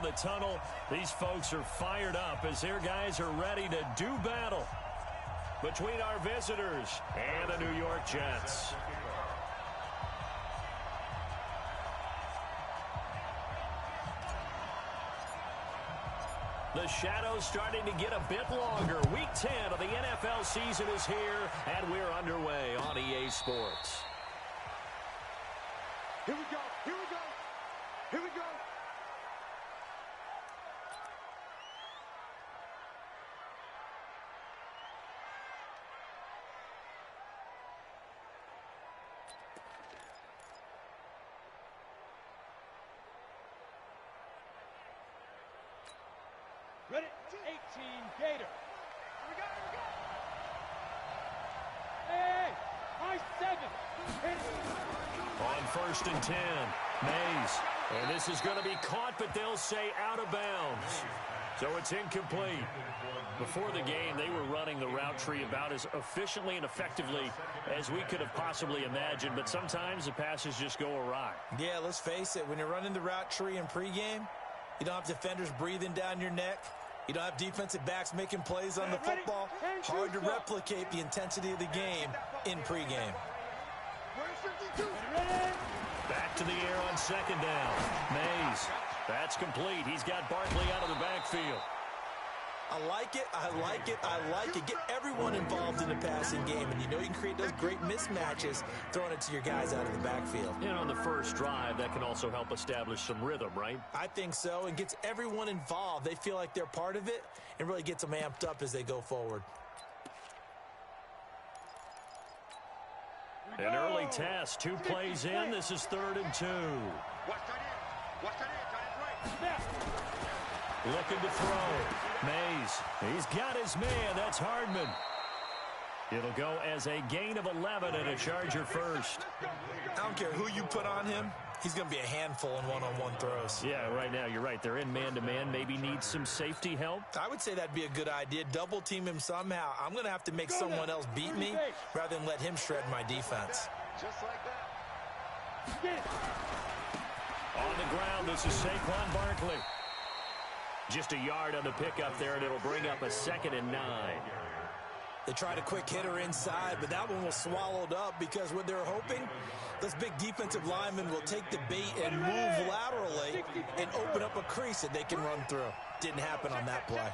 the tunnel. These folks are fired up as their guys are ready to do battle between our visitors and the New York Jets. The shadow's starting to get a bit longer. Week 10 of the NFL season is here, and we're underway on EA Sports. Here we go, here we go, here we go. Ready? 18 Gator. Here we go, here we go. Hey, high 7. On 1st and 10, Mays. And this is going to be caught, but they'll say out of bounds. So it's incomplete. Before the game, they were running the route tree about as efficiently and effectively as we could have possibly imagined, but sometimes the passes just go awry. Yeah, let's face it, when you're running the route tree in pregame, you don't have defenders breathing down your neck. You don't have defensive backs making plays on the football. Hard to replicate the intensity of the game in pregame. Back to the air on 2nd down. Mays. That's complete. He's got Barkley out of the backfield. I like it, I like it, I like it. Get everyone involved in the passing game, and you know you can create those great mismatches throwing it to your guys out of the backfield. And on the first drive, that can also help establish some rhythm, right? I think so, and gets everyone involved. They feel like they're part of it and really gets them amped up as they go forward. An early test, 2 plays in. This is 3rd and 2. Watch that in. Watch that in. Right. Looking to throw. Mays. He's got his man. That's Hardman. It'll go as a gain of 11 and a Charger first. I don't care who you put on him. He's going to be a handful in one-on-one throws. Yeah, right now, you're right. They're in man-to-man. Maybe needs some safety help. I would say that'd be a good idea. Double team him somehow. I'm going to have to make someone else beat me rather than let him shred my defense. Just like that. On the ground, this is Saquon Barkley. Just a yard on the pickup there, and it'll bring up a 2nd and 9. They tried a quick hitter inside, but that one was swallowed up because what they're hoping, this big defensive lineman will take the bait and move laterally and open up a crease that they can run through. Didn't happen on that play.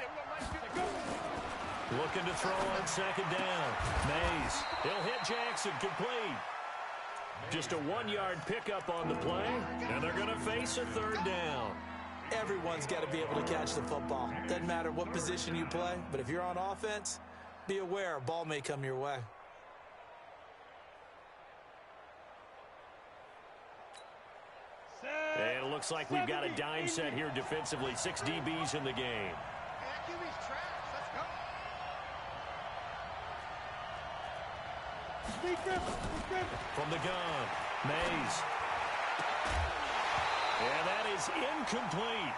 Looking to throw on 2nd down. Mays. He'll hit Jackson. Complete. Just a 1-yard pickup on the play, and they're going to face a 3rd down. Everyone's got to be able to catch the football. Doesn't matter what position you play, but if you're on offense, be aware a ball may come your way. And it looks like we've got a dime set here defensively. 6 DBs in the game. From the gun, Mays. And that is incomplete.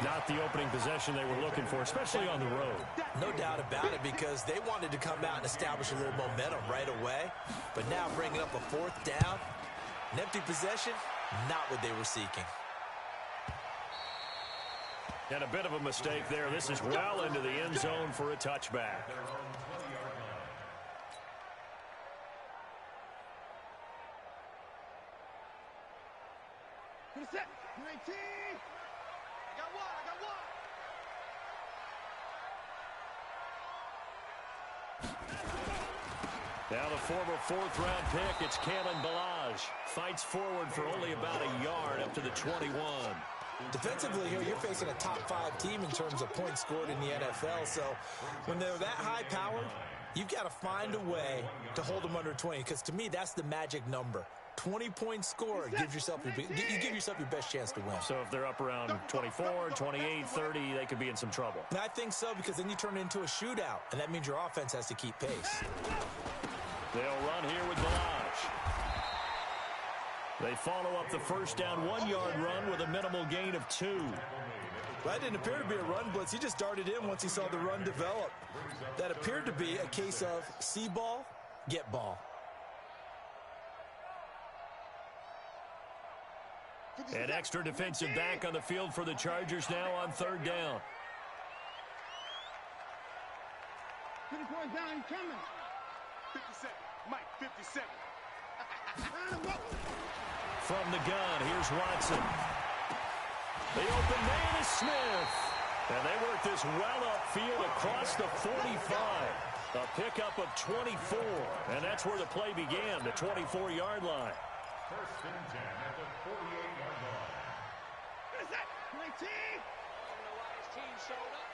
Not the opening possession they were looking for, especially on the road. No doubt about it, because they wanted to come out and establish a little momentum right away. But now bringing up a 4th down, an empty possession, not what they were seeking. And a bit of a mistake there. This is well into the end zone for a touchback. Set. 19. I got one. Now the former 4th-round pick, it's Kalen Ballage. Fights forward for only about a yard up to the 21. Defensively here, you're facing a top 5 team in terms of points scored in the NFL. So when they're that high-powered, you've got to find a way to hold them under 20, because to me, that's the magic number. 20 points scored, you give yourself your best chance to win. So if they're up around 24, 28, 30, they could be in some trouble. And I think so, because then you turn it into a shootout, and that means your offense has to keep pace. They'll run here with Ballage. They follow up the 1st down 1-yard run with a minimal gain of 2. Well, that didn't appear to be a run blitz. He just darted in once he saw the run develop. That appeared to be a case of see ball, get ball. An extra defensive back on the field for the Chargers now on third down. 24 down, coming. 57. Mike, 57. From the gun, here's Watson. The open man is Smith. And they work this well upfield across the 45. A pickup of 24. And that's where the play began, the 24-yard line. First and 10 at the 48-yard line. What is that? 19. I don't know why his team showed up.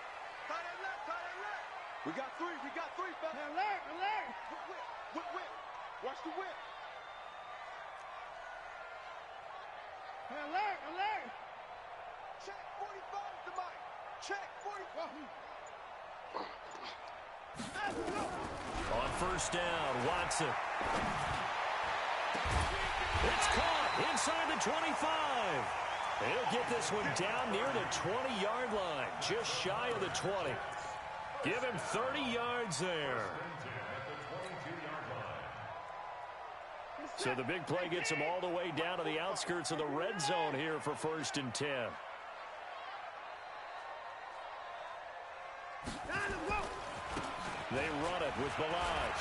Tight end left, tight end left. We got three, fellas. Alert, alert. Whip. Watch the whip. Alert, alert. Check 45 to Mike. Check 45. On first down, Watson. It's caught inside the 25. He'll get this one down near the 20-yard line, just shy of the 20. Give him 30 yards there. So the big play gets him all the way down to the outskirts of the red zone here for first and 10. They run it with Balaj.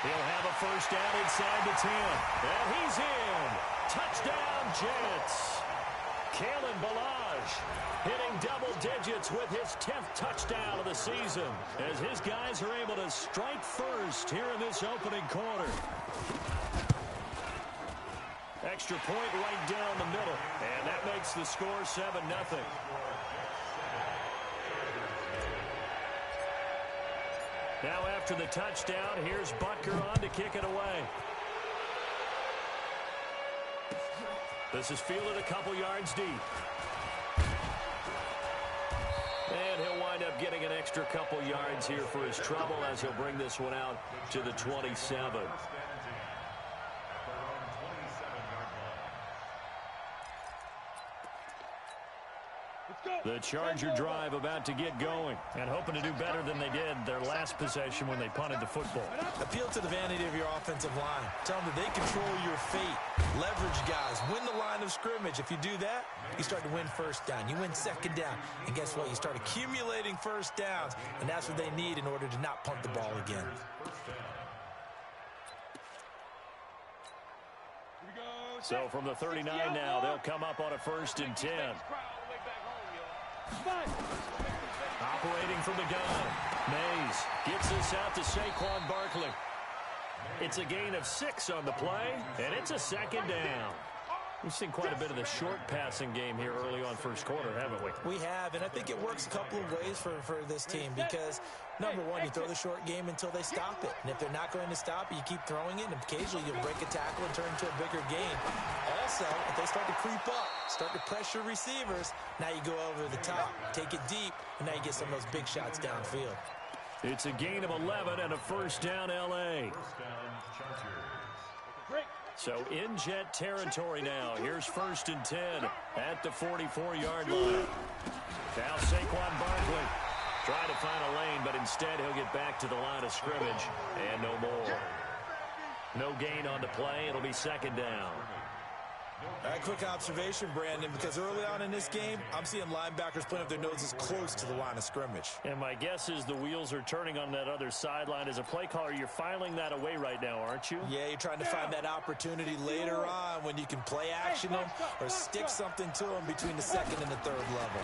He'll have a first down inside the 10. And he's in. Touchdown, Jets. Kalen Balaj hitting double digits with his 10th touchdown of the season as his guys are able to strike first here in this opening quarter. Extra point right down the middle, and that makes the score 7-0. Now after the touchdown, here's Butker on to kick it away. This is fielded a couple yards deep. And he'll wind up getting an extra couple yards here for his trouble as he'll bring this one out to the 27. The Charger drive about to get going and hoping to do better than they did their last possession when they punted the football. Appeal to the vanity of your offensive line. Tell them that they control your fate. Leverage guys. Win the line of scrimmage. If you do that, you start to win first down. You win second down. And guess what? You start accumulating first downs. And that's what they need in order to not punt the ball again. So from the 39 now, they'll come up on a first and 10. Operating from the gun. Mays gets this out to Saquon Barkley. It's a gain of 6 on the play, and it's a second down. We've seen quite a bit of the short passing game here early on first quarter, haven't we? We have, and I think it works a couple of ways for this team because, number one, you throw the short game until they stop it. And if they're not going to stop it, you keep throwing it, and occasionally you'll break a tackle and turn into a bigger gain. Also, if they start to creep up, start to pressure receivers, now you go over the top, take it deep, and now you get some of those big shots downfield. It's a gain of 11 and a first down L.A. So in Jet territory now. Here's first and 10 at the 44-yard line. Now Saquon Barkley trying to find a lane, but instead he'll get back to the line of scrimmage and no more. No gain on the play. It'll be second down. A quick observation, Brandon, because early on in this game, I'm seeing linebackers putting up their noses close to the line of scrimmage. And my guess is the wheels are turning on that other sideline. As a play caller, you're filing that away right now, aren't you? Yeah, you're trying to find that opportunity later on when you can play action them or stick something to them between the second and the third level.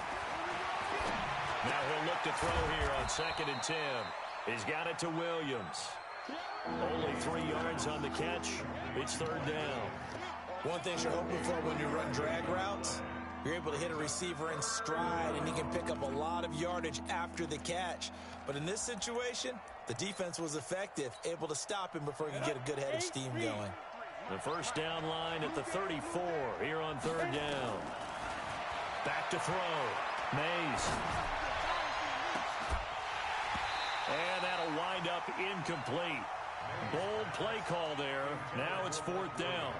Now he'll look to throw here on second and 10. He's got it to Williams. Only 3 yards on the catch. It's third down. One thing you're hoping for when you run drag routes, you're able to hit a receiver in stride, and he can pick up a lot of yardage after the catch. But in this situation, the defense was effective, able to stop him before he could get a good head of steam going. The first down line at the 34 here on third down. Back to throw. Mays. And that'll wind up incomplete. Bold play call there. Now it's fourth down.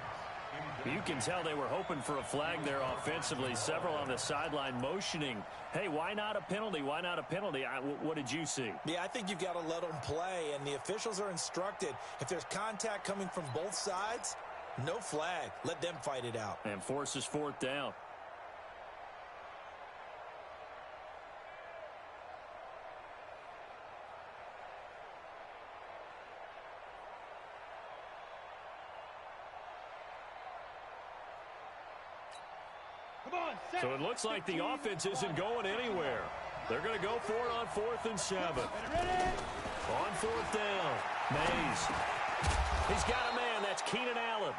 You can tell they were hoping for a flag there offensively. Several on the sideline motioning. Hey, why not a penalty? Why not a penalty? What did you see? Yeah, I think you've got to let them play, and the officials are instructed. If there's contact coming from both sides, No flag. Let them fight it out. And forces fourth down. So it looks like the offense isn't going anywhere. They're going to go for it on 4th and 7. On 4th down, Mays. He's got a man. That's Keenan Allen.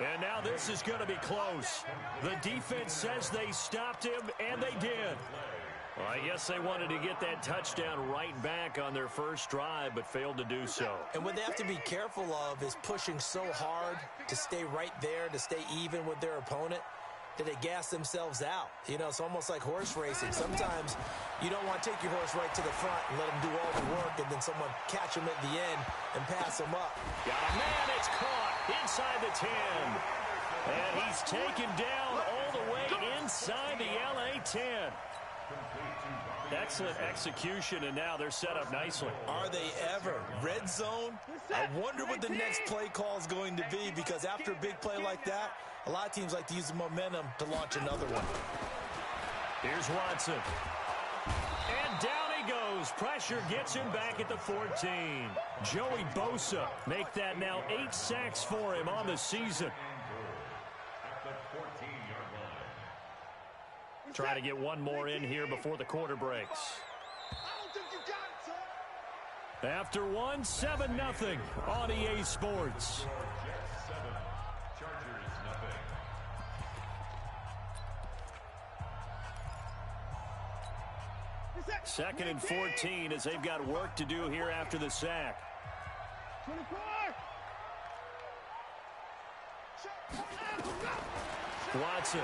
And now this is going to be close. The defense says they stopped him, and they did. Well, I guess they wanted to get that touchdown right back on their first drive, but failed to do so. And what they have to be careful of is pushing so hard to stay right there, to stay even with their opponent, that they gas themselves out. You know, it's almost like horse racing. Sometimes you don't want to take your horse right to the front and let him do all the work, and then someone catch him at the end and pass him up. Got a man. It's caught inside the 10. And he's taken down all the way inside the LA 10. Excellent execution, and now they're set up nicely. Are they ever? Red zone? I wonder what the next play call is going to be, because after a big play like that, a lot of teams like to use the momentum to launch another one. Here's Watson. And down he goes. Pressure gets him back at the 14. Joey Bosa make that now 8 sacks for him on the season. Try to get one more in here before the quarter breaks. After one, 7-0 on EA Sports. Second and 14 as they've got work to do here after the sack. 24. Watson.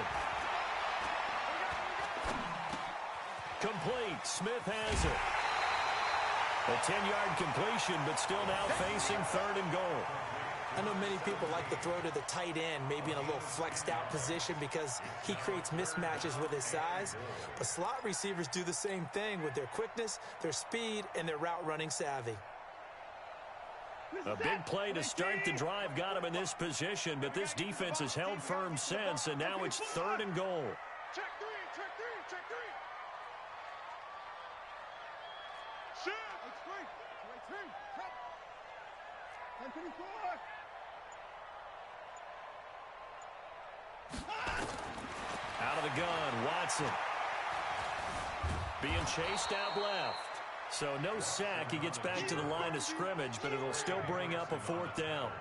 Complete. Smith has it. A 10-yard completion, but still now facing 3rd and goal. I know many people like to throw to the tight end, maybe in a little flexed out position because he creates mismatches with his size. But slot receivers do the same thing with their quickness, their speed, and their route running savvy. A big play to start the drive got him in this position, but this defense has held firm since, and now it's 3rd and goal. Check three. Shoot. It's free. Check. 10-24. Out of the gun, Watson. Being chased out left. So no sack. He gets back to the line of scrimmage, but it'll still bring up a 4th down.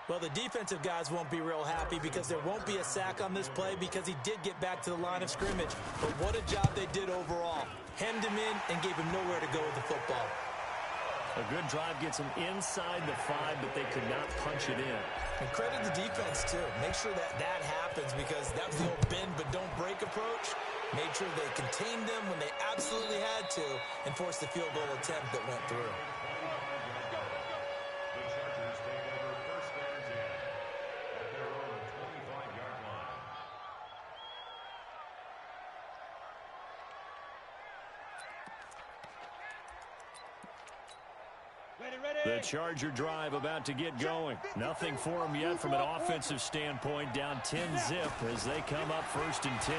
Well, the defensive guys won't be real happy because there won't be a sack on this play because he did get back to the line of scrimmage. But what a job they did overall. Hemmed him in and gave him nowhere to go with the football. A good drive gets him inside the 5, but they could not punch it in. And credit the defense, too. Make sure that happens because that was the old bend but don't break approach. Made sure they contained them when they absolutely had to and forced the field goal attempt that went through. The Chargers take over 1st and 10 at their own 25-yard line. The Charger drive about to get going. Nothing for them yet from an offensive standpoint. Down 10-zip as they come up 1st and 10.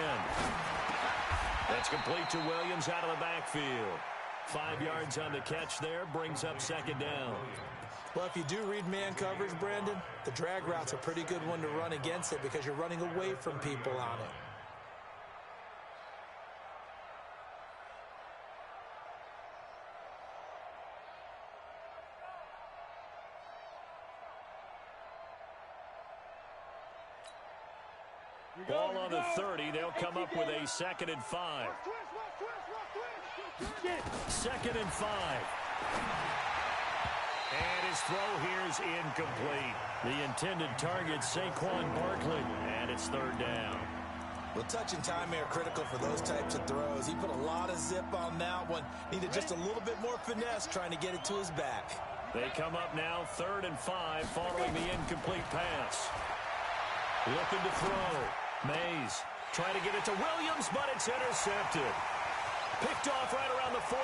That's complete to Williams out of the backfield. 5 yards on the catch there, brings up 2nd down. Well, if you do read man coverage, Brandon, the drag route's a pretty good one to run against it because you're running away from people on it. Ball on the 30. They'll come up with a 2nd and 5. 2nd and 5. And his throw here is incomplete. The intended target, Saquon Barkley, and it's 3rd down. Well, touch and time are critical for those types of throws. He put a lot of zip on that one. Needed just a little bit more finesse trying to get it to his back. They come up now 3rd and 5 following the incomplete pass. Looking to throw. Mays trying to get it to Williams, but it's intercepted. Picked off right around the 43.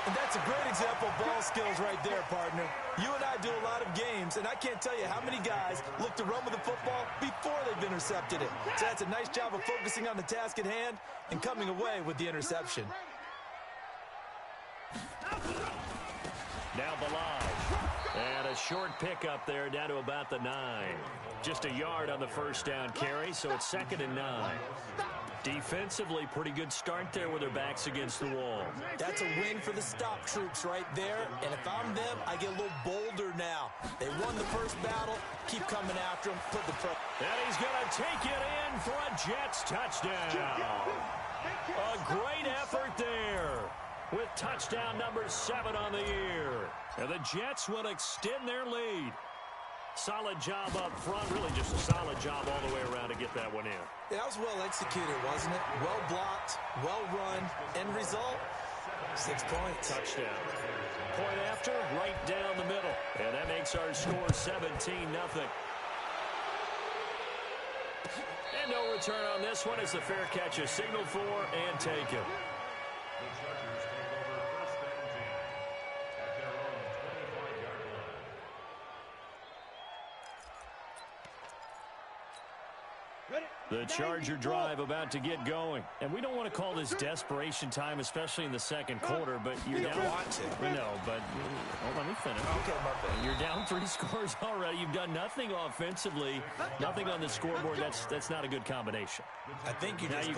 And that's a great example of ball skills right there, partner. You and I do a lot of games, and I can't tell you how many guys look to run with the football before they've intercepted it. So that's a nice job of focusing on the task at hand and coming away with the interception. Now Balaj. And a short pickup there down to about the 9. Just a yard on the first down carry, so it's 2nd and 9. Defensively, pretty good start there with their backs against the wall. That's a win for the stop troops right there. And if I'm them, I get a little bolder now. They won the first battle. Keep coming after them. Put the pro. And he's going to take it in for a Jets touchdown. A great effort there with touchdown number 7 on the year. And the Jets will extend their lead. Solid job up front, really just a solid job all the way around to get that one in. Yeah, that was well executed, wasn't it? Well blocked, well run. End result, 6 points. Touchdown. Point after, right down the middle. And that makes our score 17-0. And no return on this one as the fair catch is signaled for and taken. The Chargers take over 1st and 10 at their own 25-yard line. The Charger drive about to get going. And we don't want to call this desperation time, especially in the second quarter, but you're down. Want to. No, but let me finish. Okay, my bad. You're down 3 scores already. You've done nothing offensively, nothing on the scoreboard. That's not a good combination. I think you just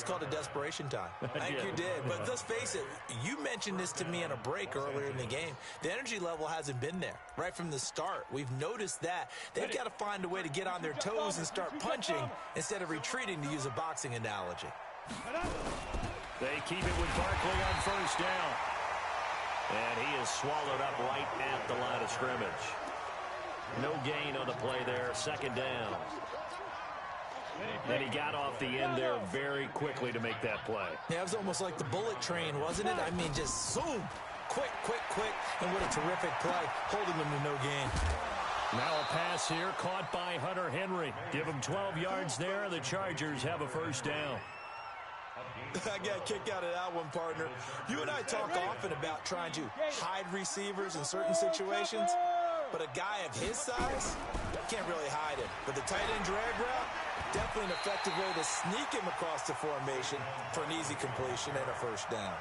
called it desperation time. I think Yeah. you did. But let's face it, you mentioned this to me in a break earlier in the game. The energy level hasn't been there right from the start. We've noticed that. They've got to find a way to get on their toes and start punching instead of retreating, to use a boxing analogy. They keep it with Barkley on first down. And he is swallowed up right at the line of scrimmage. No gain on the play there, 2nd down. And he got off the end there very quickly to make that play. Yeah, it was almost like the bullet train, wasn't it? I mean, just zoom. Quick. And what a terrific play, holding them to no gain. Now a pass here caught by Hunter Henry. Give him 12 yards there. The Chargers have a first down. I got a kick out of that one, partner. You and I talk often about trying to hide receivers in certain situations, but a guy of his size can't really hide him. But the tight end drag route, definitely an effective way to sneak him across the formation for an easy completion and a first down.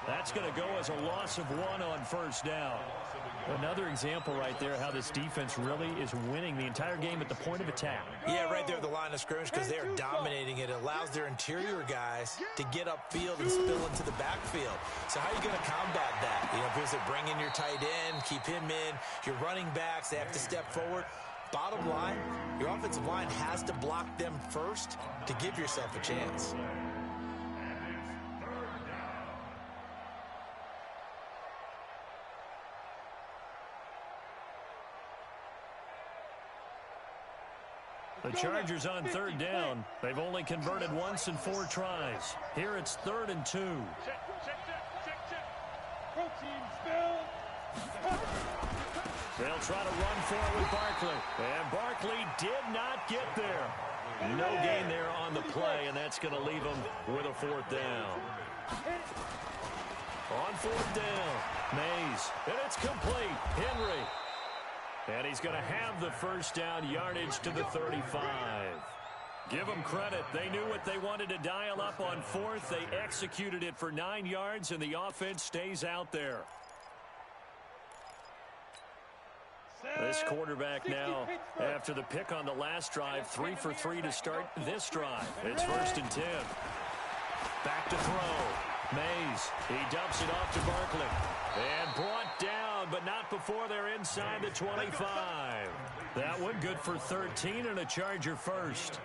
That's going to go as a loss of 1 on first down. Another example right there how this defense really is winning the entire game at the point of attack. Yeah, right there at the line of scrimmage, because they're dominating it. It allows their interior guys to get upfield and spill into the backfield. So how are you going to combat that? You know, because they bring in your tight end, keep him in. Your running backs, they have to step forward. Bottom line, your offensive line has to block them first to give yourself a chance. The Chargers on 3rd down. They've only converted once in 4 tries. Here it's 3rd and 2. They'll try to run for it with Barkley. And Barkley did not get there. No gain there on the play, and that's going to leave them with a 4th down. On 4th down, Mays. And it's complete. Henry. And he's going to have the first down, yardage to the 35. Give them credit. They knew what they wanted to dial up on 4th. They executed it for 9 yards, and the offense stays out there. This quarterback now, after the pick on the last drive, 3 for 3 to start this drive. It's 1st and 10. Back to throw. Mays. He dumps it off to Barkley. And brought down, but not before they're inside the 25. That one good for 13 and a Charger first.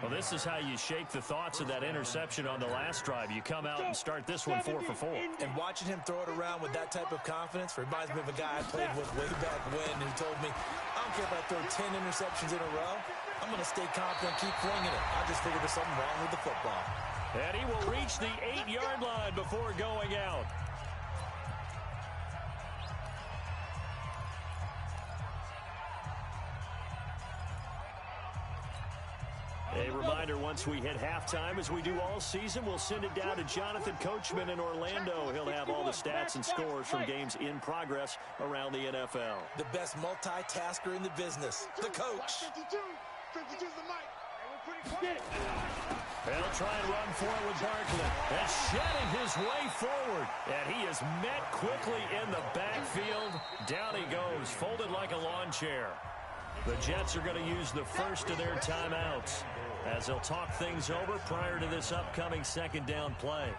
Well, this is how you shake the thoughts of that interception on the last drive. You come out and start this one 4 for 4. And watching him throw it around with that type of confidence reminds me of a guy I played with way back when who told me, I don't care if I throw 10 interceptions in a row. I'm going to stay confident, keep flinging it. I just figured there's something wrong with the football. And he will reach the 8-yard line before going out. A reminder, once we hit halftime, as we do all season, we'll send it down to Jonathan Coachman in Orlando. He'll have all the stats and scores from games in progress around the NFL. The best multitasker in the business, the coach. 52's the mic. They'll try and run for it with Barkley. And shedding his way forward. And he is met quickly in the backfield. Down he goes, folded like a lawn chair. The Jets are going to use the first of their timeouts as they'll talk things over prior to this upcoming second down play.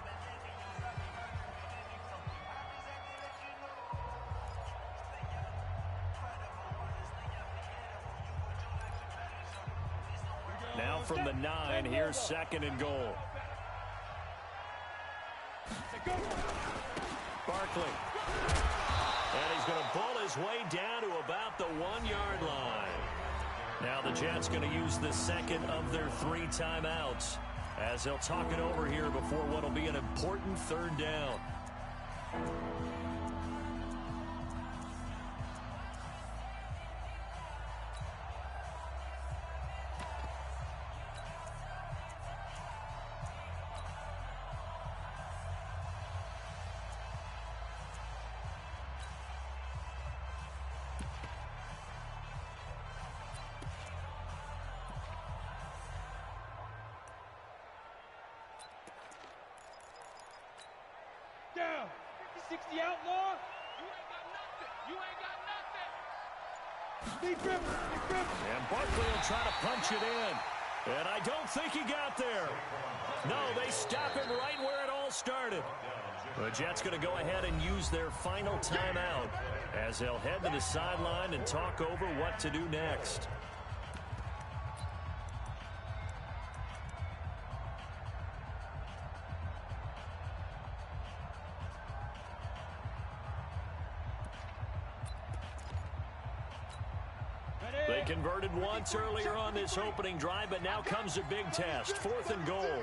Now from the 9, here's second and goal. Barkley. And he's going to pull his way down to about the 1-yard line. Now the Jets going to use the second of their 3 timeouts as they'll talk it over here before what will be an important third down. Down. 60 outlaw. You ain't got nothing. You ain't got nothing. Deep dribble. Deep dribble. And Barkley will try to punch it in. And I don't think he got there. No, they stop him right where it all started. The Jets going to go ahead and use their final timeout as they'll head to the sideline and talk over what to do next. They converted once earlier on this opening drive, but now comes a big test. 4th and goal.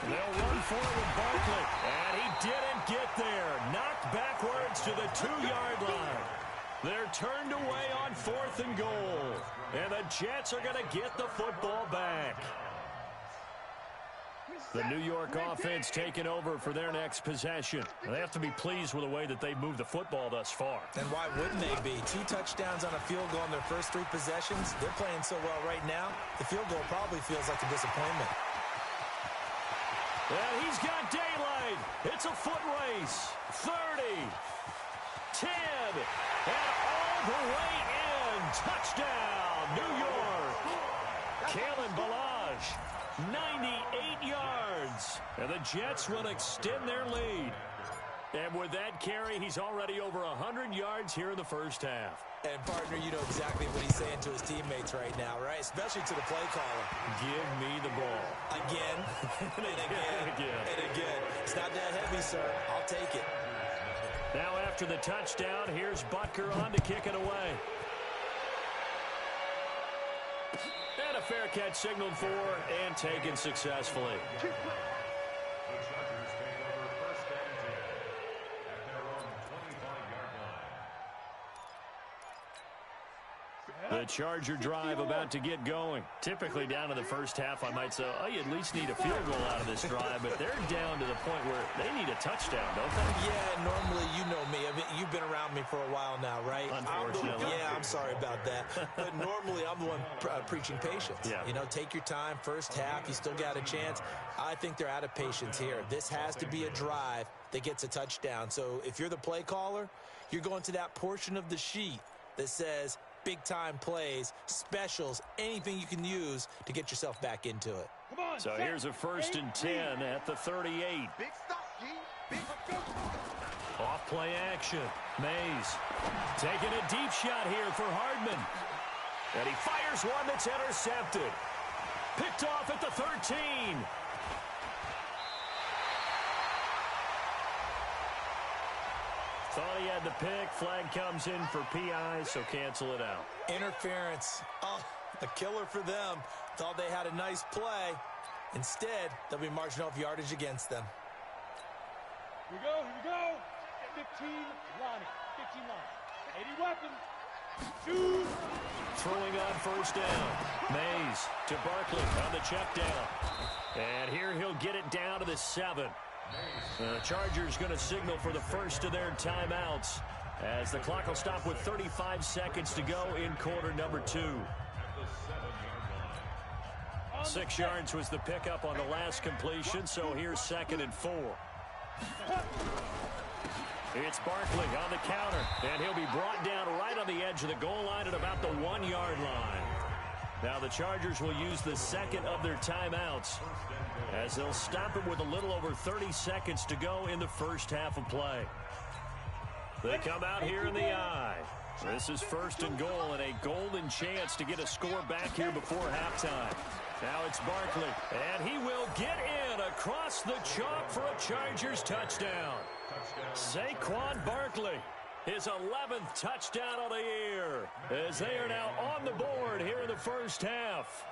They'll run for it with Barkley. And he didn't get there. Knocked backwards to the 2-yard line. They're turned away on 4th and goal. And the Jets are going to get the football back. The New York offense taking over for their next possession. They have to be pleased with the way that they've moved the football thus far. And why wouldn't they be? 2 touchdowns on a field goal in their first 3 possessions. They're playing so well right now, the field goal probably feels like a disappointment. And he's got daylight. It's a foot race. 30, 10, and all the way in. Touchdown, New York. Kalen Ballage. 98 yards. And the Jets will extend their lead. And with that carry, he's already over 100 yards here in the first half. And, partner, you know exactly what he's saying to his teammates right now, right? Especially to the play caller. Give me the ball. Again, and again, and again. It's not that heavy, sir. I'll take it. Now after the touchdown, here's Butker on to kick it away. And a fair catch signaled for and taken successfully. The Chargers take over 1st and 10 at their own 25-yard line. The Charger drive about to get going. Typically down to the first half, I might say, oh, you at least need a field goal out of this drive, but they're down to the point where they need a touchdown, don't they? Yeah, normally, you know me. I mean, you've been around me for a while now, right? Unfortunately. I'm sorry about that. But normally, I'm the one preaching patience. Yeah. You know, take your time. First half, you still got a chance. I think they're out of patience here. This has to be a drive that gets a touchdown. So if you're the play caller, you're going to that portion of the sheet that says big-time plays, specials, anything you can use to get yourself back into it. Come on, So here's a 1st and 10 at the 38. Big stop, G. Big Off play action. Mays taking a deep shot here for Hardman. And he fires one that's intercepted. Picked off at the 13. Thought he had the pick. Flag comes in for PI, so cancel it out. Interference. Oh, a killer for them. Thought they had a nice play. Instead, they'll be marching off yardage against them. Here we go. 15 Lonnie. 15 Lonnie. 80 weapons. Throwing on first down. Mays to Barkley on the check down. And here he'll get it down to the 7. The Chargers going to signal for the first of their timeouts as the clock will stop with 35 seconds to go in quarter number 2. 6 yards was the pickup on the last completion, so here's 2nd and 4. It's Barkley on the counter, and he'll be brought down right on the edge of the goal line at about the 1-yard line. Now the Chargers will use the second of their timeouts as they'll stop it with a little over 30 seconds to go in the first half of play. They come out here in the I. This is 1st and goal and a golden chance to get a score back here before halftime. Now it's Barkley, and he will get in across the chalk for a Chargers touchdown. Saquon Barkley, his 11th touchdown of the year, as they are now on the board here in the first half.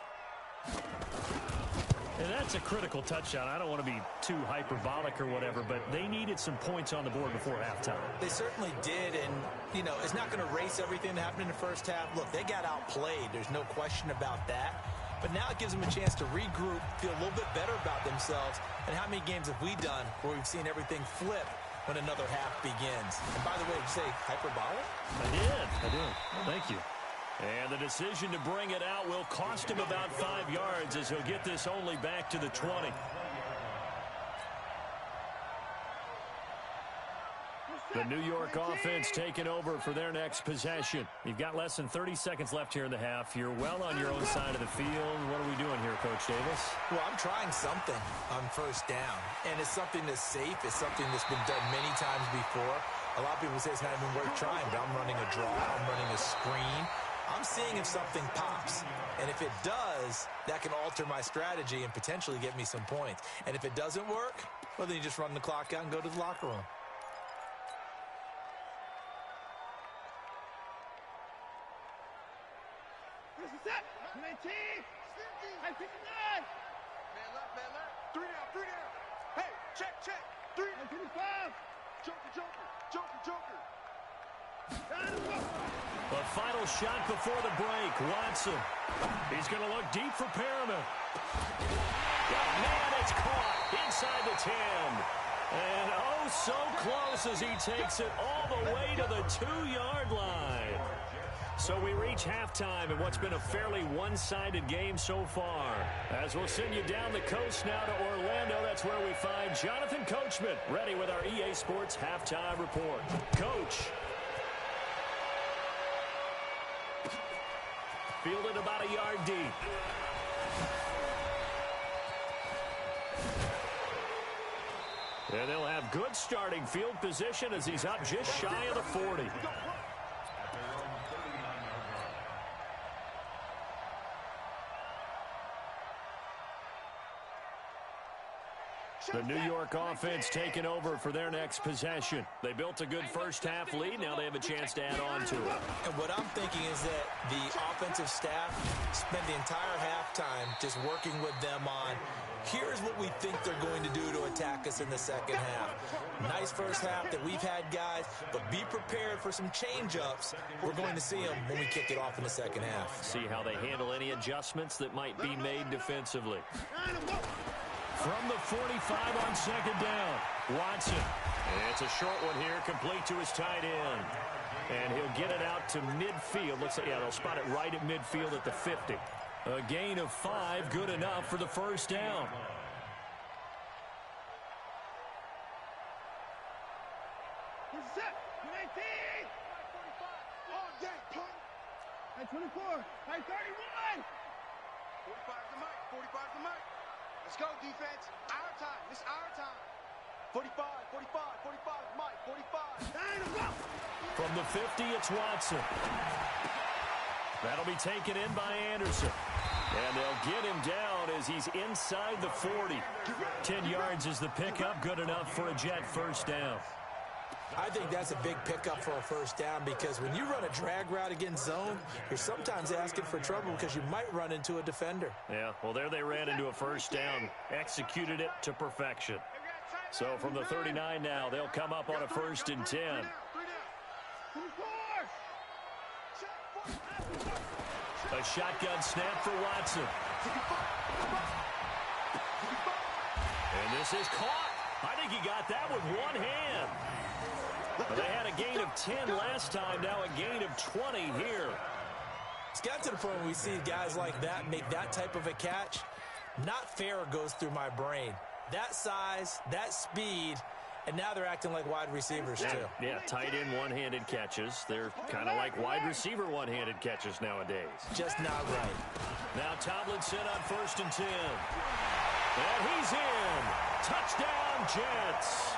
And that's a critical touchdown. I don't want to be too hyperbolic or whatever, but they needed some points on the board before halftime. They certainly did, and, you know, it's not going to erase everything that happened in the first half. Look, they got outplayed. There's no question about that. But now it gives them a chance to regroup, feel a little bit better about themselves. And how many games have we done where we've seen everything flip when another half begins? And by the way, did you say hyperbolic? I did. Thank you. And the decision to bring it out will cost him about 5 yards as he'll get this only back to the 20. The New York offense taking over for their next possession. You've got less than 30 seconds left here in the half. You're well on your own side of the field. What are we doing here, Coach Davis? Well, I'm trying something on first down, and it's something that's safe. It's something that's been done many times before. A lot of people say it's not even worth trying, but I'm running a draw. I'm running a screen. I'm seeing if something pops, and if it does, that can alter my strategy and potentially get me some points. And if it doesn't work, well, then you just run the clock out and go to the locker room. Set. 19. Hey, 59. Man left. 3 down. Hey, check. 3. Hey, 55. Joker. The final shot before the break. Watson. He's going to look deep for Perriman. Man, it's caught inside the 10. And oh, so close as he takes it all the way to the 2-yard line. So we reach halftime in what's been a fairly one-sided game so far. As we'll send you down the coast now to Orlando, that's where we find Jonathan Coachman ready with our EA Sports Halftime Report. Coach. Fielded about a yard deep. And they'll have good starting field position as he's up just shy of the 40. The New York offense taking over for their next possession. They built a good first half lead. Now they have a chance to add on to it. And what I'm thinking is that the offensive staff spent the entire halftime just working with them on, here's what we think they're going to do to attack us in the second half. Nice first half that we've had, guys, but be prepared for some change-ups. We're going to see them when we kick it off in the second half. See how they handle any adjustments that might be made defensively. From the 45 on second down, Watson. It's a short one here, complete to his tight end. And he'll get it out to midfield. Looks like, they'll spot it right at midfield at the 50. A gain of 5, good enough for the first down. Set. 19. 24. 31. 45's the mic. Let's go, defense. Our time. This our time. 45, Mike, 45. From the 50, it's Watson. That'll be taken in by Anderson. And they'll get him down as he's inside the 40. 10 yards is the pickup, good enough for a Jet first down. I think that's a big pickup for a first down because when you run a drag route against zone, you're sometimes asking for trouble because you might run into a defender. Yeah, well, there they ran into a first down, executed it to perfection. So from the 39 now, they'll come up on a 1st and 10. 24. A shotgun snap for Watson. And this is caught. I think he got that with one hand. Well, they had a gain of 10 last time, now a gain of 20 here. It's got to the point where we see guys like that make that type of a catch. Not fair goes through my brain. That size, that speed, and now they're acting like wide receivers too. Yeah, tight end one-handed catches. They're kind of like wide receiver one-handed catches nowadays. Just not right. Now Tomlinson on 1st and 10. And he's in. Touchdown, Jets.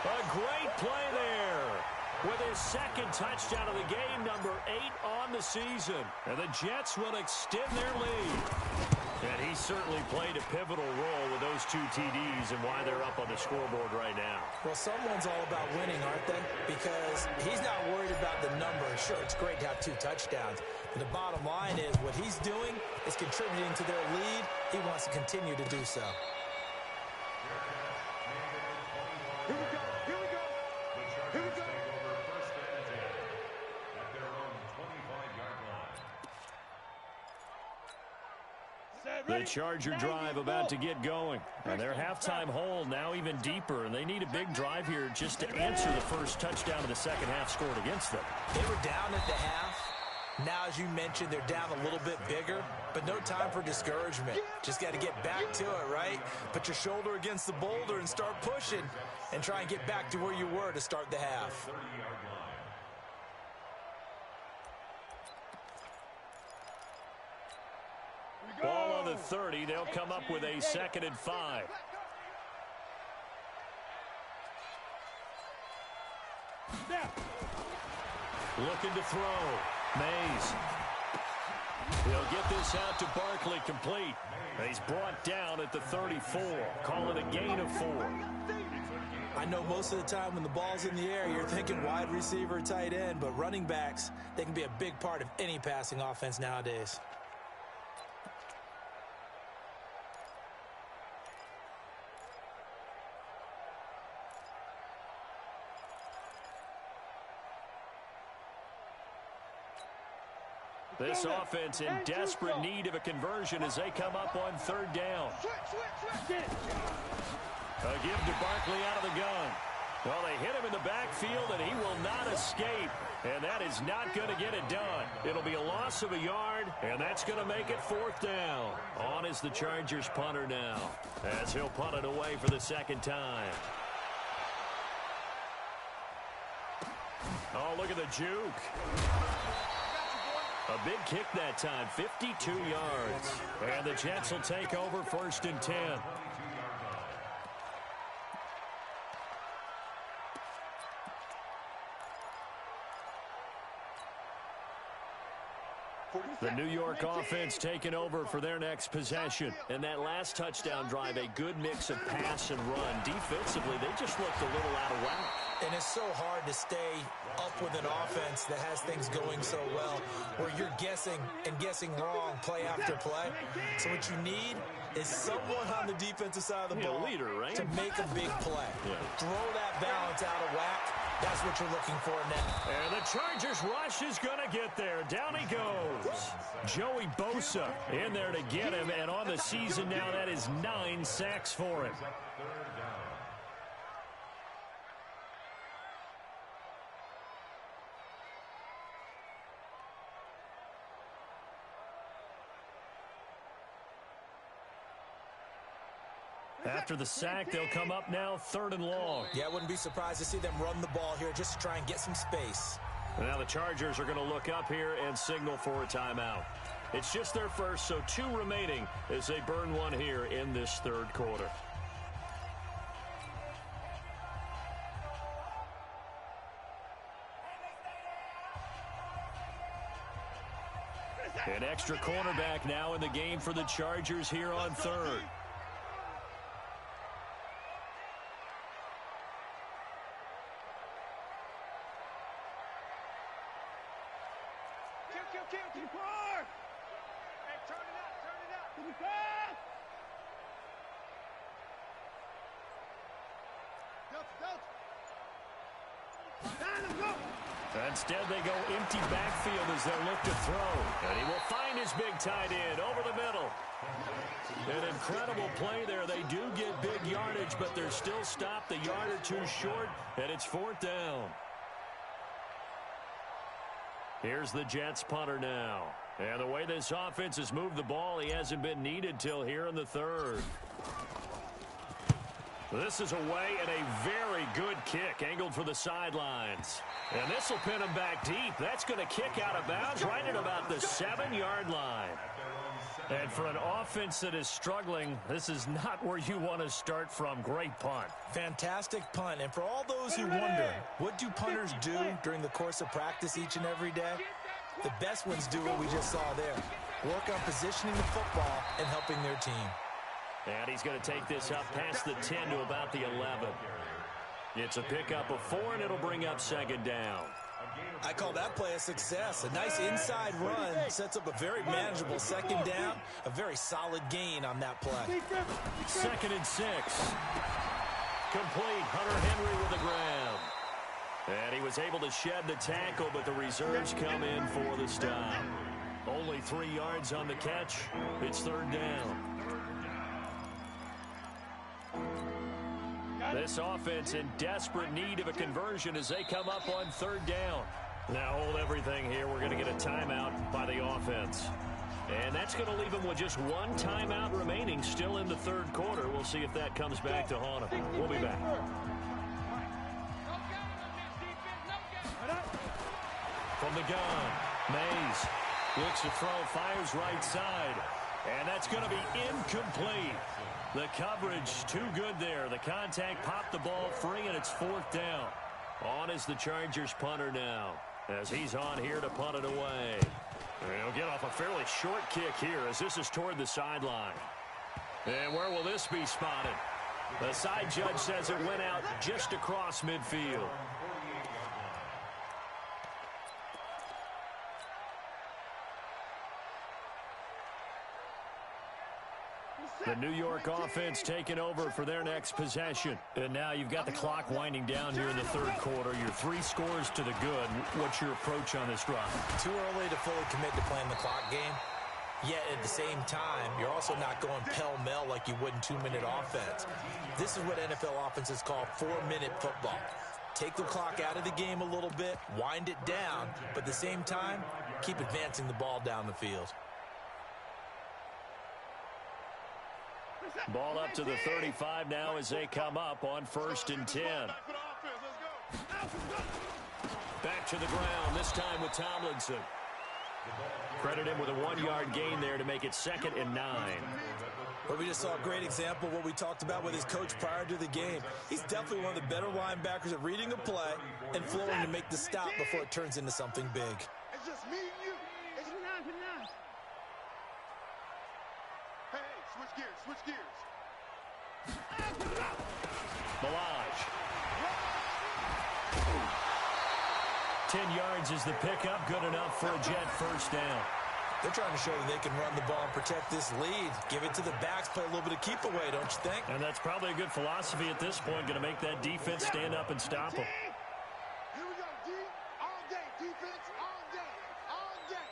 A great play there. With his second touchdown of the game, number 8 on the season. And the Jets will extend their lead. And he certainly played a pivotal role with those 2 TDs and why they're up on the scoreboard right now. Well, someone's all about winning, aren't they? Because he's not worried about the number. Sure, it's great to have 2 touchdowns. But the bottom line is what he's doing is contributing to their lead. He wants to continue to do so. Here we go. Here we go. Here we go. The Charger drive about to get going. And their halftime hole now even deeper. And they need a big drive here just to answer the first touchdown of the second half scored against them. They were down at the half. Now, as you mentioned, they're down a little bit bigger. But no time for discouragement. Just got to get back to it, right? Put your shoulder against the boulder and start pushing. And try and get back to where you were to start the half. Ball on the 30. They'll come up with a 2nd and 5. Looking to throw. Mays. He'll get this out to Barkley complete. He's brought down at the 34. Call it a gain of 4. I know most of the time when the ball's in the air, you're thinking wide receiver, tight end. But running backs, they can be a big part of any passing offense nowadays. This offense in desperate need of a conversion as they come up on 3rd down. A give to Barkley out of the gun. Well, they hit him in the backfield, and he will not escape. And that is not going to get it done. It'll be a loss of a yard, and that's going to make it 4th down. On is the Chargers punter now, as he'll punt it away for the 2nd time. Oh, look at the juke. A big kick that time, 52 yards. And the Jets will take over 1st and 10. The New York offense taking over for their next possession. And that last touchdown drive, a good mix of pass and run. Defensively, they just looked a little out of whack. And it's so hard to stay up with an offense that has things going so well, where you're guessing and guessing wrong play after play. So what you need is someone on the defensive side of the ball leader, right? to make a big play. Yeah. Throw that balance out of whack. That's what you're looking for now. And the Chargers rush is going to get there. Down he goes. Joey Bosa in there to get him. And on the season now, that is 9 sacks for him. After the sack, they'll come up now 3rd and long. Yeah, I wouldn't be surprised to see them run the ball here just to try and get some space. Now the Chargers are going to look up here and signal for a timeout. It's just their first, so 2 remaining as they burn one here in this 3rd quarter. An extra cornerback now in the game for the Chargers here on 3rd. Instead, they go empty backfield as they'll look to throw. And he will find his big tight end over the middle. An incredible play there. They do get big yardage, but they're still stopped a yard or two short, and it's 4th down. Here's the Jets punter now. And the way this offense has moved the ball, he hasn't been needed till here in the 3rd. This is away and a very good kick angled for the sidelines. And this will pin him back deep. That's going to kick out of bounds right at about the 7-yard line. And for an offense that is struggling, this is not where you want to start from. Great punt. Fantastic punt. And for all those who wonder, what do punters do during the course of practice each and every day? The best ones do what we just saw there. Work on positioning the football and helping their team. And he's going to take this up past the 10 to about the 11. It's a pickup of 4, and it'll bring up 2nd down. I call that play a success. A nice inside run sets up a very manageable 2nd down. A very solid gain on that play. 2nd and 6. Complete. Hunter Henry with the grab. And he was able to shed the tackle, but the reserves come in for the stop. Only 3 yards on the catch. It's 3rd down. This offense in desperate need of a conversion as they come up on 3rd down. Now hold everything here. We're going to get a timeout by the offense. And that's going to leave them with just 1 timeout remaining still in the 3rd quarter. We'll see if that comes back to haunt them. We'll be back. From the gun, Mays looks to throw, fires right side. And that's going to be incomplete. The coverage too good there. The contact popped the ball free, and it's 4th down. On is the Chargers punter now, as he's on here to punt it away. And he'll get off a fairly short kick here as this is toward the sideline. And where will this be spotted? The side judge says it went out just across midfield. The New York offense taking over for their next possession. And now you've got the clock winding down here in the 3rd quarter. You're 3 scores to the good. What's your approach on this drive? Too early to fully commit to playing the clock game. Yet at the same time, you're also not going pell-mell like you would in 2-minute offense. This is what NFL offenses call 4-minute football. Take the clock out of the game a little bit, wind it down, but at the same time, keep advancing the ball down the field. Ball up to the 35 now as they come up on 1st and 10. Back to the ground, this time with Tomlinson. Credit him with a 1-yard gain there to make it 2nd and 9. Well, we just saw a great example of what we talked about with his coach prior to the game. He's definitely one of the better linebackers at reading a play and flowing to make the stop before it turns into something big. It's just me and you. It's not. Hey, switch gears, switch gears. Milage. 10 yards is the pickup. Good enough for a Jet 1st down. They're trying to show that they can run the ball and protect this lead. Give it to the backs, play a little bit of keep away, don't you think? And that's probably a good philosophy at this point. Going to make that defense stand up and stop them. Here we go, D. All day, defense, all day, all day.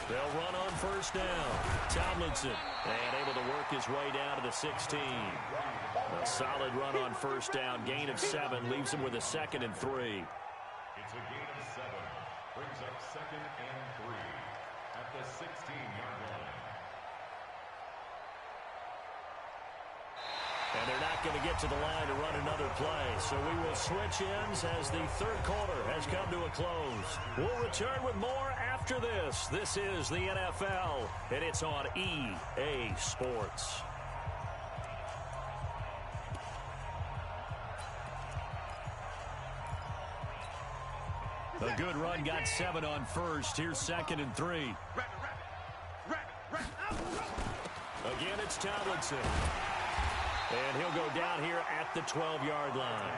They'll run on 1st down. Tomlinson, and able to work his way down to the 16. A solid run on 1st down. Gain of 7 leaves him with a 2nd and 3. It's a gain of 7. Brings up 2nd and 3 at the 16-yard line. And they're not going to get to the line to run another play. So we will switch ends as the 3rd quarter has come to a close. We'll return with more after this. This is the NFL, and it's on EA Sports. A good run, got 7 on 1st. Here's 2nd and 3. Again, it's Tomlinson. And he'll go down here at the 12-yard line.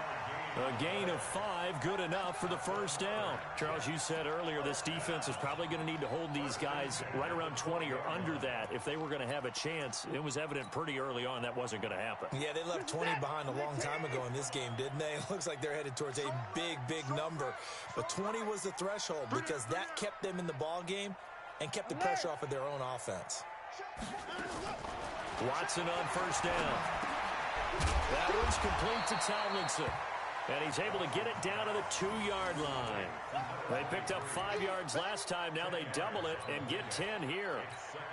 A gain of 5, good enough for the first down. Charles, you said earlier this defense is probably going to need to hold these guys right around 20 or under that if they were going to have a chance. It was evident pretty early on that wasn't going to happen. Yeah, they left 20 behind a long time ago in this game, didn't they? It looks like they're headed towards a big, big number. But 20 was the threshold because that kept them in the ball game and kept the pressure off of their own offense. Watson on first down. That one's complete to Tomlinson. And he's able to get it down to the 2-yard line. They picked up 5 yards last time. Now they double it and get 10 here.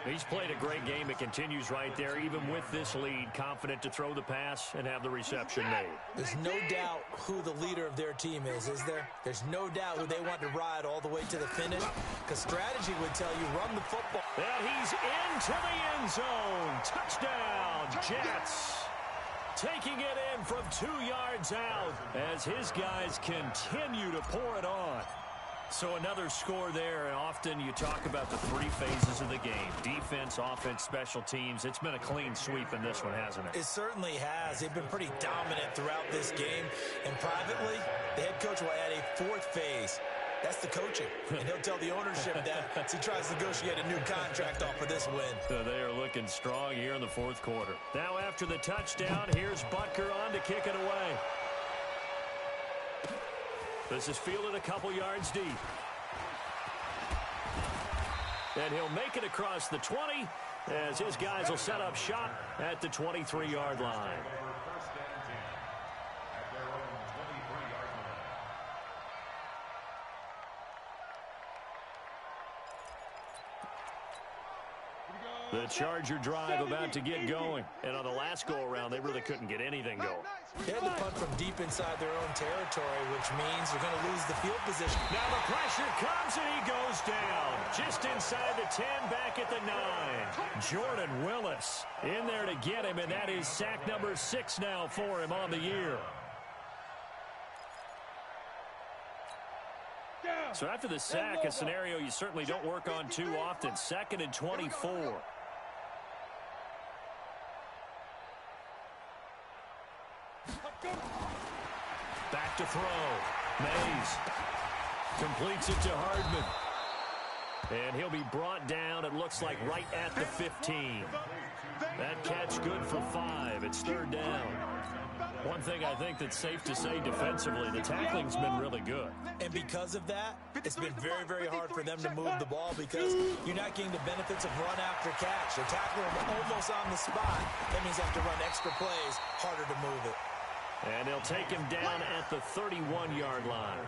He's played a great game. It continues right there, even with this lead. Confident to throw the pass and have the reception made. There's no doubt who the leader of their team is there? There's no doubt who they want to ride all the way to the finish. Because strategy would tell you, run the football. And he's into the end zone. Touchdown, Jets. Taking it in from 2 yards out as his guys continue to pour it on. So another score there, and often you talk about the 3 phases of the game. Defense, offense, special teams. It's been a clean sweep in this one, hasn't it? It certainly has. They've been pretty dominant throughout this game. And privately, the head coach will add a 4th phase. That's the coaching. And he'll tell the ownership that as he tries to negotiate a new contract off of this win. So they are looking strong here in the 4th quarter. Now after the touchdown, here's Butker on to kick it away. This is fielded a couple yards deep. And he'll make it across the 20 as his guys will set up shop at the 23-yard line. The Charger drive about to get going. And on the last go-around, they really couldn't get anything going. They had to punt from deep inside their own territory, which means they're going to lose the field position. Now the pressure comes, and he goes down. Just inside the 10, back at the 9. Jordan Willis in there to get him, and that is sack number 6 now for him on the year. So after the sack, a scenario you certainly don't work on too often. 2nd and 24. Back to throw. Mays completes it to Hardman. And he'll be brought down, it looks like, right at the 15. That catch good for 5. It's 3rd down. One thing I think that's safe to say defensively, the tackling's been really good. And because of that, it's been very, very hard for them to move the ball because you're not getting the benefits of run after catch. They're tackling them almost on the spot. That means they have to run extra plays, harder to move it. And they'll take him down at the 31-yard line.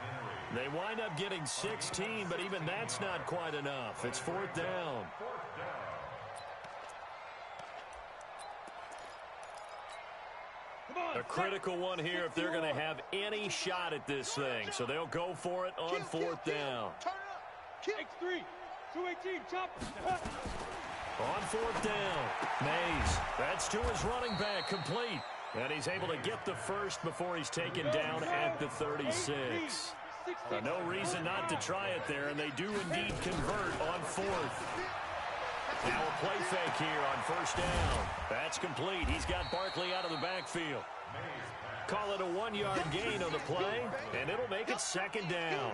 They wind up getting 16, but even that's not quite enough. It's 4th down. A critical one here if they're going to have any shot at this thing. So they'll go for it on 4th down. X3, 218, chop. On 4th down, Mays. That's to his running back, complete. And he's able to get the first before he's taken down at the 36. No reason not to try it there, and they do indeed convert on 4th. Now a play fake here on 1st down. That's complete. He's got Barkley out of the backfield. Call it a 1-yard gain on the play, and it'll make it 2nd down.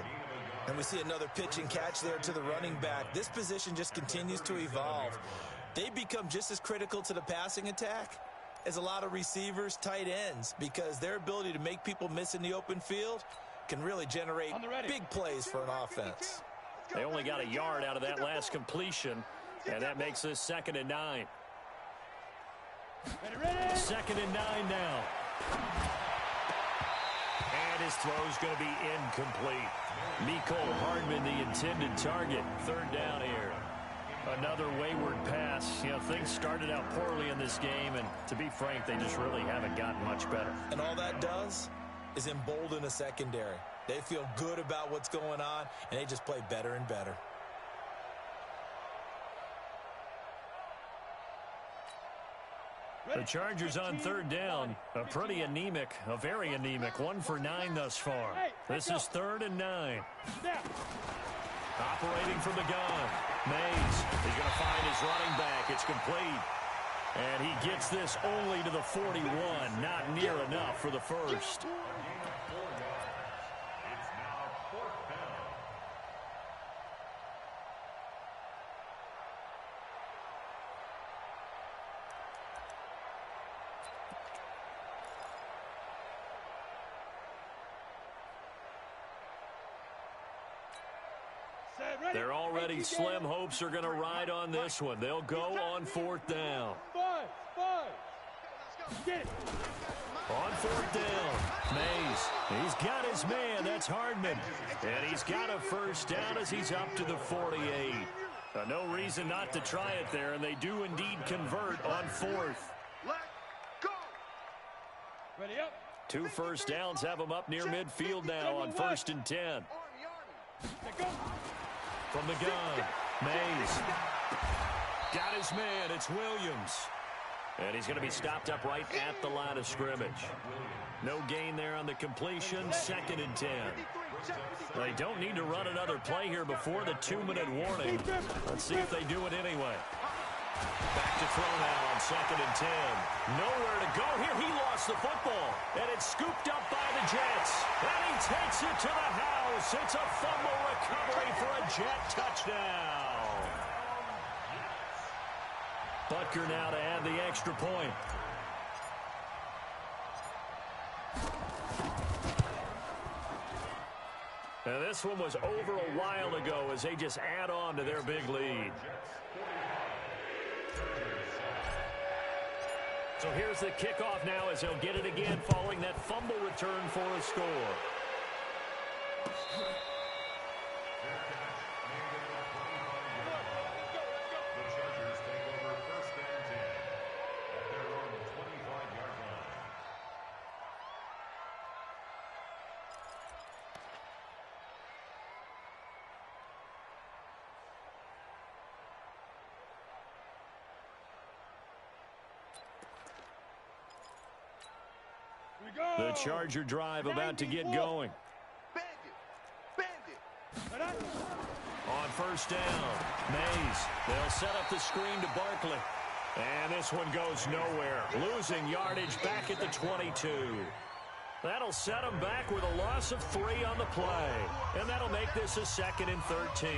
And we see another pitch and catch there to the running back. This position just continues to evolve. They become just as critical to the passing attack as a lot of receivers, tight ends, because their ability to make people miss in the open field can really generate big plays for an offense. They only got a yard out of that last completion, and that makes this 2nd and 9. 2nd and 9 now. And his throw's going to be incomplete. Mecole Hardman, the intended target. 3rd down here. Another wayward pass. You know, things started out poorly in this game, and to be frank, they just really haven't gotten much better. And all that does is embolden a secondary. They feel good about what's going on, and they just play better and better. The Chargers on 3rd down. A pretty anemic, a very anemic. 1 for 9 thus far. This is 3rd and 9. Operating from the gun. Mays. He's going to find his running back. It's complete. And he gets this only to the 41. Not near enough for the first. Their already slim hopes are going to ride on this one. They'll go on 4th down. On 4th down, Mays. He's got his man. That's Hardman. And he's got a first down as he's up to the 48. No reason not to try it there, and they do indeed convert on 4th. Ready up. 2 first downs have them up near midfield now on 1st and 10. From the gun, Mays. Got his man. It's Williams. And he's going to be stopped up right at the line of scrimmage. No gain there on the completion. 2nd and 10. They don't need to run another play here before the 2-minute warning. Let's see if they do it anyway. Back to throw now on 2nd and 10. Nowhere to go here. He lost the football. And it's scooped up by the Jets. And he takes it to the house. It's a fumble recovery for a Jet touchdown. Butker now to add the extra point. Now this one was over a while ago as they just add on to their big lead. So here's the kickoff now as they'll get it again following that fumble return for a score. The Charger drive about to get going. On 1st down, Mays. They'll set up the screen to Barkley. And this one goes nowhere. Losing yardage back at the 22. That'll set them back with a loss of 3 on the play. And that'll make this a 2nd and 13.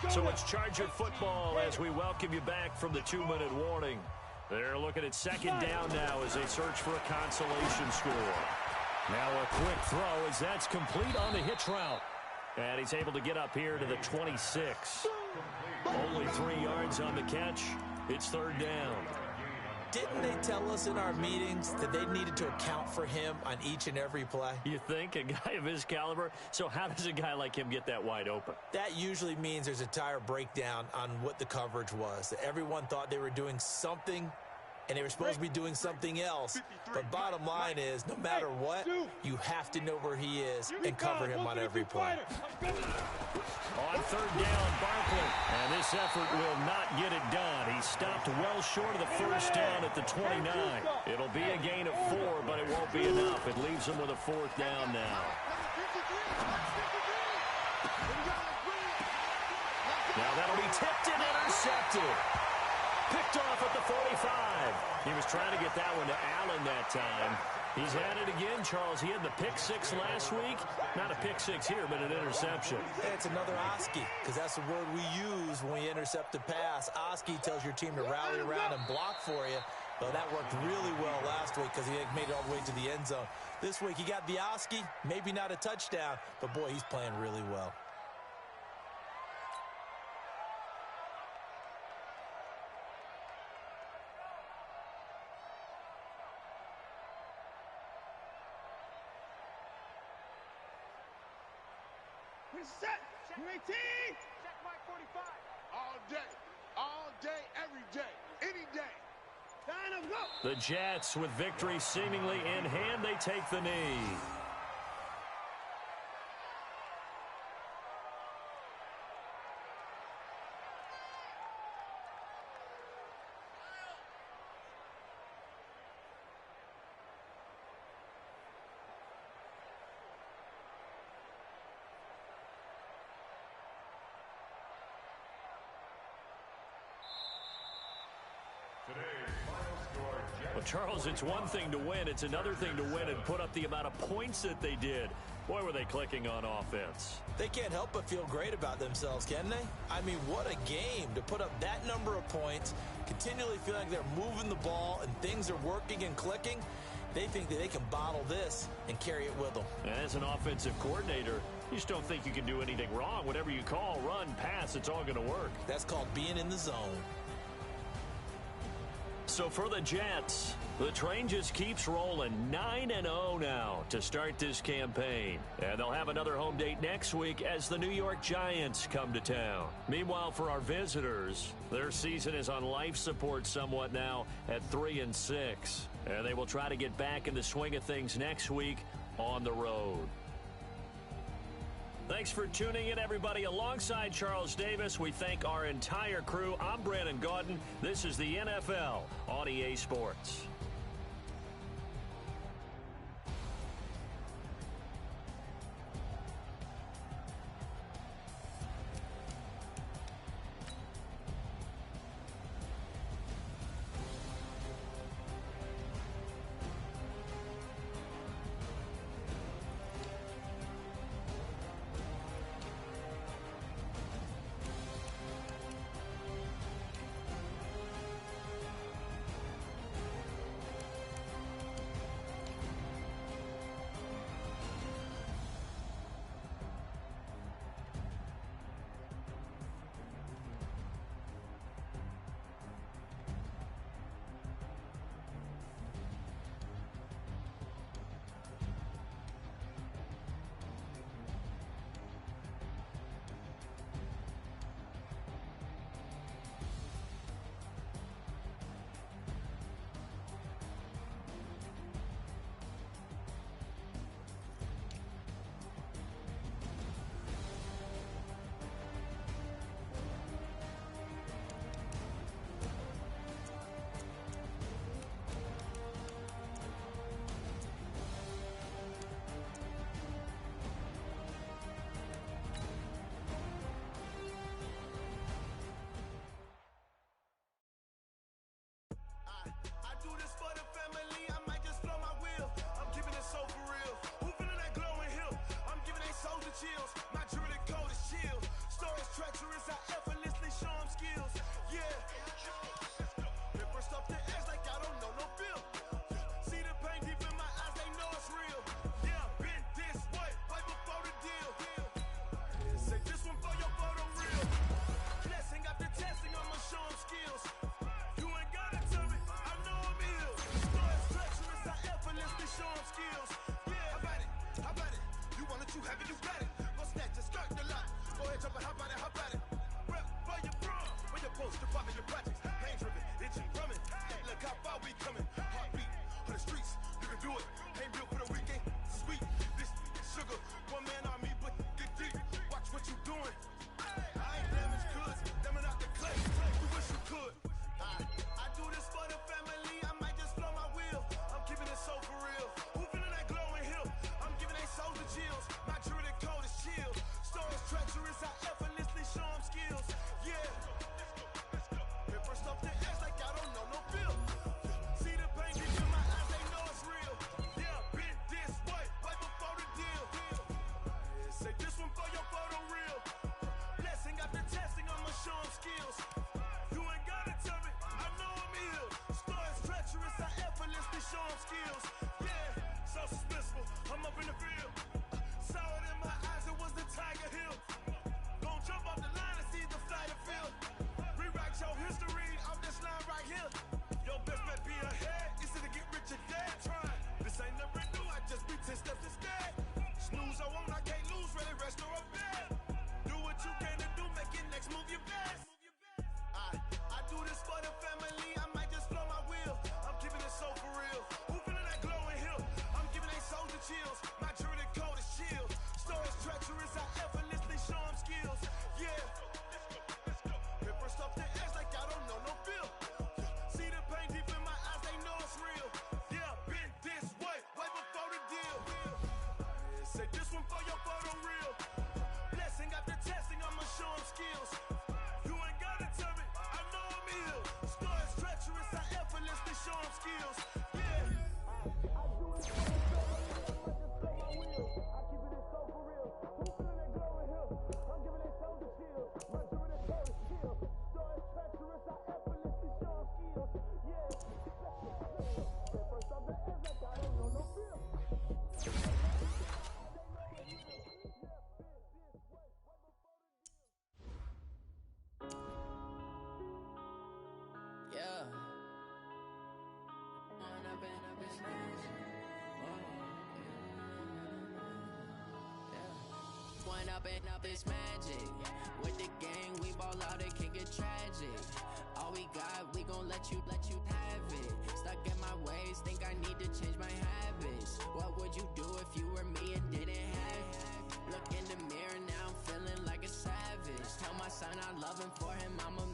So it's Charger football as we welcome you back from the 2-minute warning. They're looking at 2nd down now as they search for a consolation score. Now a quick throw as that's complete on the hitch route. And he's able to get up here to the 26. Only 3 yards on the catch. It's 3rd down. Didn't they tell us in our meetings that they needed to account for him on each and every play? You think? A guy of his caliber? So how does a guy like him get that wide open? That usually means there's a entire breakdown on what the coverage was. Everyone thought they were doing something, and they were supposed to be doing something else. But bottom line is, no matter what, you have to know where he is and cover him on every play. On 3rd down, Barkley. And this effort will not get it done. He stopped well short of the 1st down at the 29. It'll be a gain of 4, but it won't be enough. It leaves him with a 4th down now. Now that'll be tipped and intercepted. Picked off at the 45. He was trying to get that one to Allen that time. He's had it again, Charles. He had the pick 6 last week. Not a pick 6 here, but an interception. It's another Oski, because that's the word we use when we intercept a pass. Oski tells your team to rally around and block for you. Well, that worked really well last week because he made it all the way to the end zone. This week, he got the Oski, maybe not a touchdown, but boy, he's playing really well. Set. You 18. Check Mike 45. All day, every day, any day. Line up, go. The Jets, with victory seemingly in hand, they take the knee. Well, Charles, it's one thing to win. It's another thing to win and put up the amount of points that they did. Boy, were they clicking on offense. They can't help but feel great about themselves, can they? I mean, what a game to put up that number of points, continually feeling like they're moving the ball and things are working and clicking. They think that they can bottle this and carry it with them. As an offensive coordinator, you just don't think you can do anything wrong. Whatever you call, run, pass, it's all going to work. That's called being in the zone. So for the Jets, the train just keeps rolling 9-0 now to start this campaign. And they'll have another home date next week as the New York Giants come to town. Meanwhile, for our visitors, their season is on life support somewhat now at 3-6. And they will try to get back in the swing of things next week on the road. Thanks for tuning in, everybody. Alongside Charles Davis, we thank our entire crew. I'm Brandon Gaudin. This is the NFL on EA Sports. Chills, my jewelry code is chill. Storage treacherous, I effortlessly show them skills. Yeah. Paper stuff the edge like I don't know no bill. See the pain deep in my eyes, they know it's real. Yeah, been this way, right before the deal. Say this one for your photo real. Blessing after testing, I'ma show them skills. You ain't gotta tell me, I know I'm ill. Storage treacherous, I effortlessly show them skills. Yeah, how about it? How about it? You want it, you have it, you got it. Go snatch it, skirt the lot. Go ahead, jump it, how about it, how about it? Rep for your bro, when your post, your poppin', your projects. Pain driven, itching, drumming. Look how far we coming. Heartbeat on the streets, you can do it. Ain't built for the weekend, sweet. This sugar, one man army, but get deep. Watch what you doing. I ain't damaged goods, damn it out the clay. You wish you could. I do this for the family, I might just blow my wheel. I'm keeping it so for real. Who feeling that glowing hill? I'm giving they souls the chills. My jewelry code is chill. Storage treacherous, I effortlessly show them skills. Yeah. Paper stuff the edge like I don't know no bill. See the pain deep in my eyes, they know it's real. Yeah, been this way, right before the deal. Say this one for your photo real. Blessing after testing, I'ma show them skills. You ain't gotta tell me, I know I'm ill. Storage treacherous, I effortlessly show them skills. Yeah, so suspenseful, I'm up in the field. Saw it in my eyes, it was the Tiger Hill. Gon' jump off the line and see the flight of field. Rewrite your history off this line right here. Your best bet be ahead, it's to get rich or dead trying. This ain't never new, I just be 10 steps instead. Snooze I won't, I can't lose, ready, rest or a bed. Do what you can to do, make your next move your best. I do this for the family, I might just blow my wheel. I'm keeping it so for real. Who feeling that glowing hill? I'm giving they souls the chills. My jewelry code is chill. Storage treacherous, I effortlessly show them skills. Yeah. Paper stuff the edge like I don't know no bill. See the pain deep in my eyes, they know it's real. Yeah, been this way, way before the deal. Say this one for your photo real. Blessing after testing, I'ma show them skills. You ain't gotta tell me, I know I'm ill. Storage treacherous, I effortlessly show them skills. Yeah. I do it for the family, I might just blow my wheel. I keep it so for real. Who feeling that glowing hill? I'm giving they souls the chills. My jewelry code is chill. Storage treacherous, I effortlessly show them skills. Yeah. First off the edge like I don't one up and up is magic. With the gang, we ball out, it can get tragic. All we got, we gon' let you have it. Stuck in my ways, think I need to change my habits. What would you do if you were me and didn't have it? Look in the mirror now, I'm feeling like a savage. Tell my son I love him, for him I'm a